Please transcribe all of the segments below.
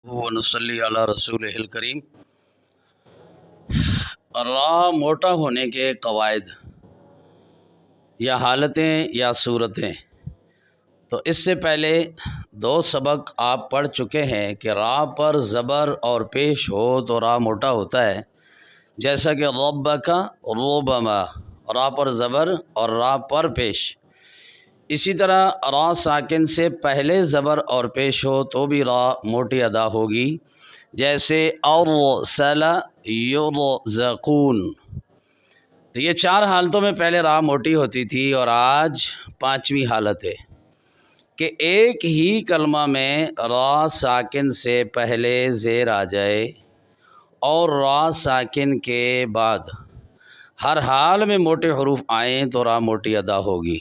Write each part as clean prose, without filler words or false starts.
ونصلی علی رسولہ الکریم۔ را موٹا ہونے کے قواعد یا حالتیں یا صورتیں، تو اس سے پہلے دو سبق آپ پڑھ چکے ہیں کہ را پر زبر اور پیش ہو تو را موٹا ہوتا ہے، جیسا کہ ربک ربما، را پر زبر اور را پر پیش۔ اسی طرح را ساکن سے پہلے زبر اور پیش ہو تو بھی را موٹی ادا ہوگی، جیسے ارسل یرزقون۔ تو یہ چار حالتوں میں پہلے را موٹی ہوتی تھی، اور آج پانچویں حالت ہے کہ ایک ہی کلمہ میں را ساکن سے پہلے زیر آ جائے اور را ساکن کے بعد ہر حال میں موٹے حروف آئیں تو را موٹی ادا ہوگی،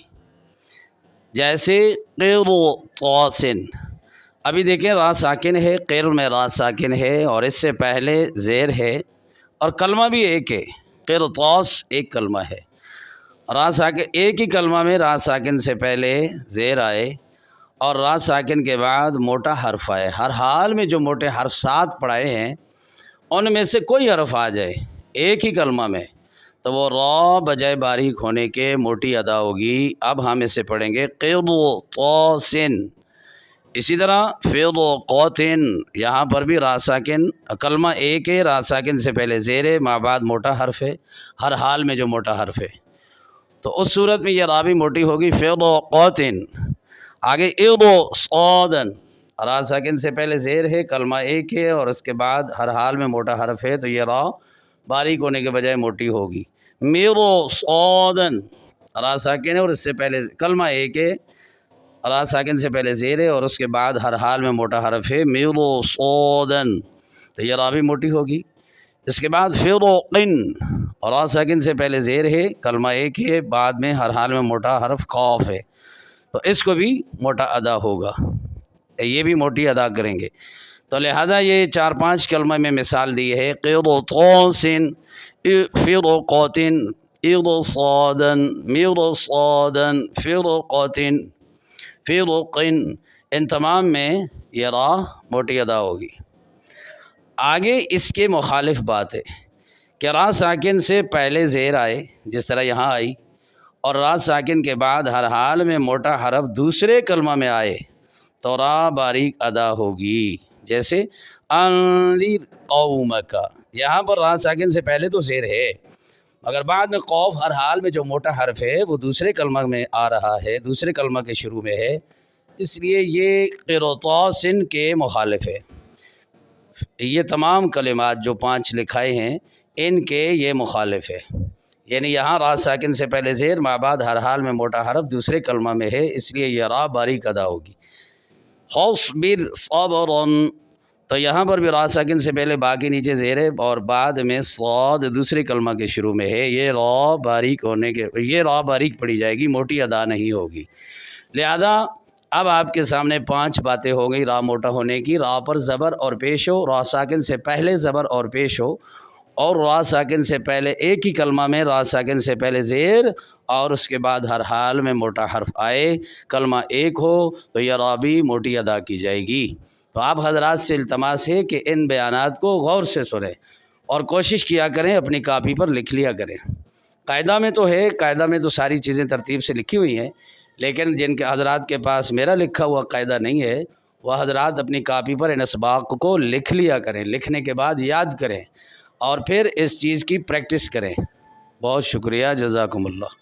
جیسے قرطاسن۔ ابھی دیکھیں را ساکن ہے، قیر میں را ساکن ہے اور اس سے پہلے زیر ہے، اور کلمہ بھی ایک ہے، قرطاس ایک کلمہ ہے۔ را ساکن ایک ہی کلمہ میں را ساکن سے پہلے زیر آئے اور را ساکن کے بعد موٹا حرف آئے، ہر حال میں جو موٹے حرف 7 پڑھائے ہیں ان میں سے کوئی حرف آ جائے ایک ہی کلمہ میں تو وہ را بجائے باریک ہونے کے موٹی ادا ہوگی۔ اب ہم اسے پڑھیں گے قرطاسن۔ اسی طرح فرقاتن، یہاں پر بھی را ساکن، کلمہ ایک ہے، را ساکن سے پہلے زیر ہے، مع بعد موٹا حرف ہے، ہر حال میں جو موٹا حرف ہے، تو اس صورت میں یہ را بھی موٹی ہوگی، فرقاتن۔ آگے ارصادن، را ساکن سے پہلے زیر ہے، کلمہ ایک ہے اور اس کے بعد ہر حال میں موٹا حرف ہے، تو یہ را باریک ہونے کے بجائے موٹی ہوگی۔ مرصادن، را ساکن ہے اور اس سے پہلے کلمہ ایک ہے، را ساکن سے پہلے زیر ہے اور اس کے بعد ہر حال میں موٹا حرف ہے، مرصادن، تو یہ را بھی موٹی ہوگی۔ اس کے بعد فرقن، را ساکن سے پہلے زیر ہے، کلمہ ایک ہے، بعد میں ہر حال میں موٹا حرف قاف ہے، تو اس کو بھی موٹا ادا ہوگا، یہ بھی موٹی ادا کریں گے۔ تو لہذا یہ 4-5 کلمہ میں مثال دی ہے، قرطاسن، فرقاتن، ارصادن، مرصادن، فرقاتن، فرقن، ان تمام میں یہ را موٹی ادا ہوگی۔ آگے اس کے مخالف بات ہے کہ را ساکن سے پہلے زیر آئے، جس طرح یہاں آئی، اور را ساکن کے بعد ہر حال میں موٹا حرف دوسرے کلمہ میں آئے تو را باریک ادا ہوگی، جیسے انذر قومک۔ یہاں پر را ساکن سے پہلے تو زیر ہے، مگر بعد میں قوف، ہر حال میں جو موٹا حرف ہے وہ دوسرے کلمہ میں آ رہا ہے، دوسرے کلمہ کے شروع میں ہے، اس لیے یہ قرطاسن کے مخالف ہے۔ یہ تمام کلمات جو 5 لکھائے ہیں ان کے یہ مخالف ہے، یعنی یہاں را ساکن سے پہلے زیر، مع بعد ہر حال میں موٹا حرف دوسرے کلمہ میں ہے، اس لیے یہ را باریک ادا ہوگی۔ فاصبر صبرا، تو یہاں پر بھی را ساکن سے پہلے با کے نیچے زیر ہے اور بعد میں صاد دوسرے کلمہ کے شروع میں ہے، یہ را باریک پڑھی جائے گی، موٹی ادا نہیں ہوگی۔ لہذا اب آپ کے سامنے 5 باتیں ہو گئی را موٹا ہونے کی۔ را پر زبر اور پیش ہو، را ساکن سے پہلے زبر اور پیش ہو، اور را ساکن سے پہلے ایک ہی کلمہ میں را ساکن سے پہلے زیر اور اس کے بعد ہر حال میں موٹا حرف آئے، کلمہ ایک ہو تو یہ را بھی موٹی ادا کی جائے گی۔ تو آپ حضرات سے التماس ہے کہ ان بیانات کو غور سے سنیں اور کوشش کیا کریں، اپنی کاپی پر لکھ لیا کریں۔ قاعدہ میں تو ہے، قاعدہ میں تو ساری چیزیں ترتیب سے لکھی ہوئی ہیں، لیکن جن کے حضرات کے پاس میرا لکھا ہوا قاعدہ نہیں ہے وہ حضرات اپنی کاپی پر ان اسباق کو لکھ لیا کریں، لکھنے کے بعد یاد کریں اور پھر اس چیز کی پریکٹس کریں۔ بہت شکریہ، جزاکم اللہ۔